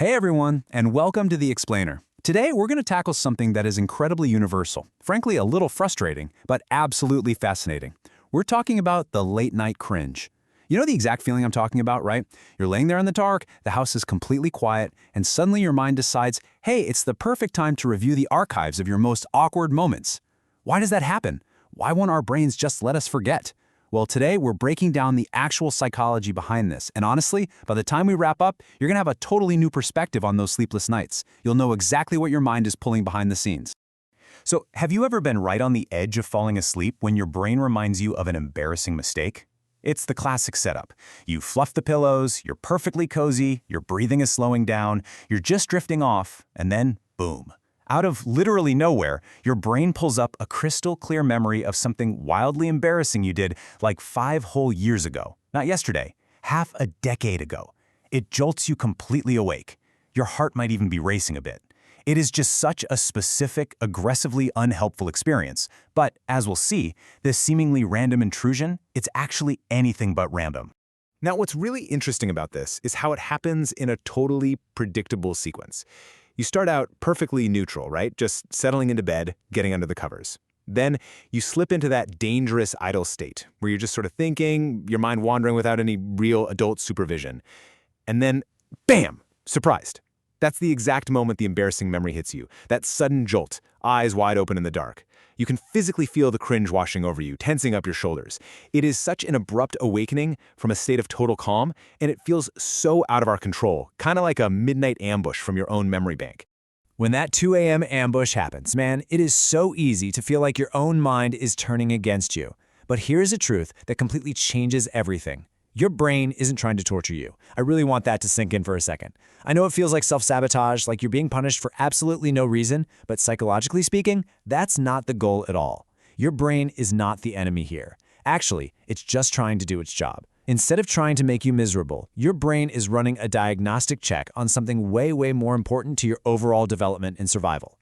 Hey everyone, and welcome to The Explainer. Today we're going to tackle something that is incredibly universal, frankly a little frustrating, but absolutely fascinating. We're talking about the late night cringe. You know the exact feeling I'm talking about, right? You're laying there in the dark, the house is completely quiet, and suddenly your mind decides, hey, it's the perfect time to review the archives of your most awkward moments. Why does that happen? Why won't our brains just let us forget? Well, today we're breaking down the actual psychology behind this, and honestly, by the time we wrap up, you're gonna have a totally new perspective on those sleepless nights. You'll know exactly what your mind is pulling behind the scenes. So, have you ever been right on the edge of falling asleep when your brain reminds you of an embarrassing mistake? It's the classic setup. You fluff the pillows, you're perfectly cozy, your breathing is slowing down, you're just drifting off, and then, boom. Out of literally nowhere, your brain pulls up a crystal clear memory of something wildly embarrassing you did like 5 whole years ago. Not yesterday, half a decade ago. It jolts you completely awake. Your heart might even be racing a bit. It is just such a specific, aggressively unhelpful experience. But, as we'll see, this seemingly random intrusion, it's actually anything but random. Now, what's really interesting about this is how it happens in a totally predictable sequence. You start out perfectly neutral, right? Just settling into bed, getting under the covers. Then you slip into that dangerous idle state where you're just sort of thinking, your mind wandering without any real adult supervision. And then, bam, surprised. That's the exact moment the embarrassing memory hits you, that sudden jolt, eyes wide open in the dark. You can physically feel the cringe washing over you, tensing up your shoulders. It is such an abrupt awakening from a state of total calm, and it feels so out of our control, kind of like a midnight ambush from your own memory bank. When that 2 a.m. ambush happens, man, it is so easy to feel like your own mind is turning against you. But here's a truth that completely changes everything. Your brain isn't trying to torture you. I really want that to sink in for a second. I know it feels like self-sabotage, like you're being punished for absolutely no reason, but psychologically speaking, that's not the goal at all. Your brain is not the enemy here. Actually, it's just trying to do its job. Instead of trying to make you miserable, your brain is running a diagnostic check on something way more important to your overall development and survival.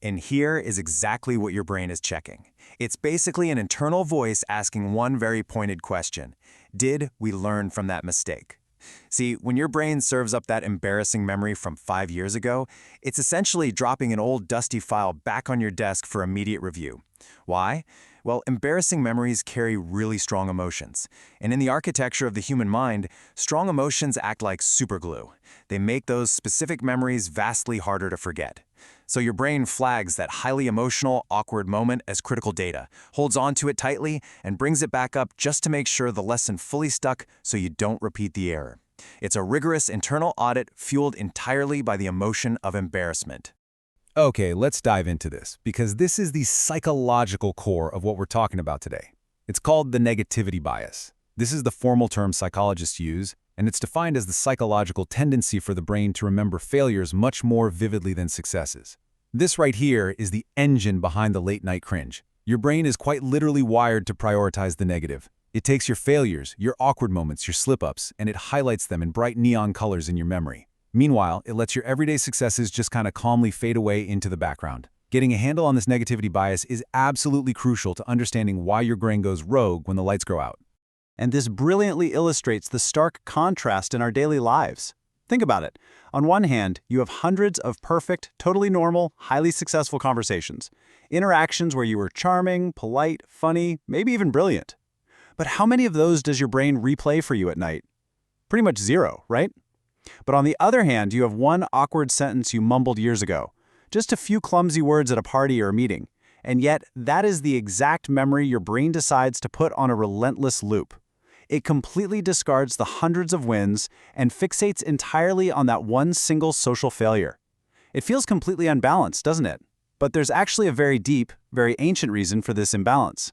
And here is exactly what your brain is checking. It's basically an internal voice asking one very pointed question. Did we learn from that mistake? See, when your brain serves up that embarrassing memory from 5 years ago, it's essentially dropping an old dusty file back on your desk for immediate review. Why? Well, embarrassing memories carry really strong emotions. And in the architecture of the human mind, strong emotions act like superglue. They make those specific memories vastly harder to forget. So your brain flags that highly emotional, awkward moment as critical data, holds on to it tightly, and brings it back up just to make sure the lesson fully stuck so you don't repeat the error. It's a rigorous internal audit fueled entirely by the emotion of embarrassment. Okay, let's dive into this, because this is the psychological core of what we're talking about today. It's called the negativity bias. This is the formal term psychologists use, and it's defined as the psychological tendency for the brain to remember failures much more vividly than successes. This right here is the engine behind the late-night cringe. Your brain is quite literally wired to prioritize the negative. It takes your failures, your awkward moments, your slip-ups, and it highlights them in bright neon colors in your memory. Meanwhile, it lets your everyday successes just kind of calmly fade away into the background. Getting a handle on this negativity bias is absolutely crucial to understanding why your brain goes rogue when the lights go out. And this brilliantly illustrates the stark contrast in our daily lives. Think about it. On one hand, you have hundreds of perfect, totally normal, highly successful conversations. Interactions where you were charming, polite, funny, maybe even brilliant. But how many of those does your brain replay for you at night? Pretty much zero, right? But on the other hand, you have one awkward sentence you mumbled years ago. Just a few clumsy words at a party or a meeting. And yet, that is the exact memory your brain decides to put on a relentless loop. It completely discards the hundreds of wins and fixates entirely on that one single social failure. It feels completely unbalanced, doesn't it? But there's actually a very deep, very ancient reason for this imbalance.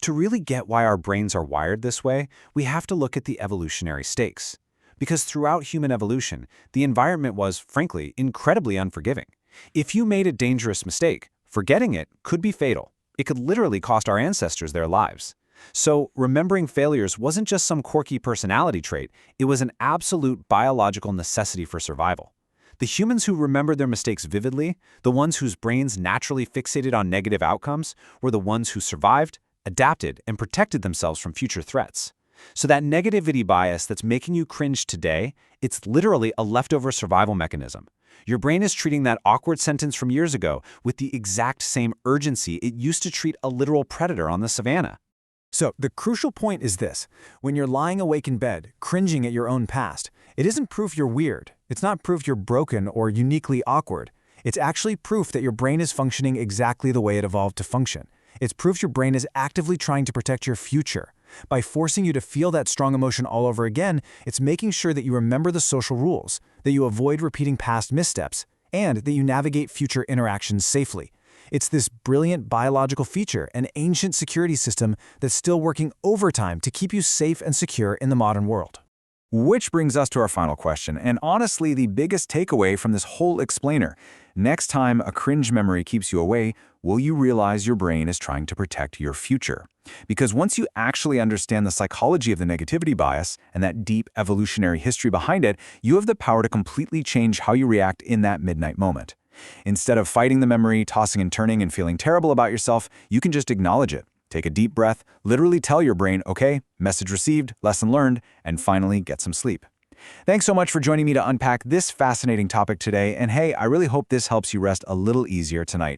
To really get why our brains are wired this way, we have to look at the evolutionary stakes. Because throughout human evolution, the environment was, frankly, incredibly unforgiving. If you made a dangerous mistake, forgetting it could be fatal. It could literally cost our ancestors their lives. So, remembering failures wasn't just some quirky personality trait, it was an absolute biological necessity for survival. The humans who remembered their mistakes vividly, the ones whose brains naturally fixated on negative outcomes, were the ones who survived, adapted, and protected themselves from future threats. So that negativity bias that's making you cringe today, it's literally a leftover survival mechanism. Your brain is treating that awkward sentence from years ago with the exact same urgency it used to treat a literal predator on the savannah. So, the crucial point is this. When you're lying awake in bed, cringing at your own past, it isn't proof you're weird. It's not proof you're broken or uniquely awkward. It's actually proof that your brain is functioning exactly the way it evolved to function. It's proof your brain is actively trying to protect your future. By forcing you to feel that strong emotion all over again, it's making sure that you remember the social rules, that you avoid repeating past missteps, and that you navigate future interactions safely. It's this brilliant biological feature, an ancient security system that's still working overtime to keep you safe and secure in the modern world. Which brings us to our final question, and honestly the biggest takeaway from this whole explainer. Next time a cringe memory keeps you away, will you realize your brain is trying to protect your future? Because once you actually understand the psychology of the negativity bias and that deep evolutionary history behind it, you have the power to completely change how you react in that midnight moment. Instead of fighting the memory, tossing and turning, and feeling terrible about yourself, you can just acknowledge it. Take a deep breath, literally tell your brain, okay, message received, lesson learned, and finally get some sleep. Thanks so much for joining me to unpack this fascinating topic today, and hey, I really hope this helps you rest a little easier tonight.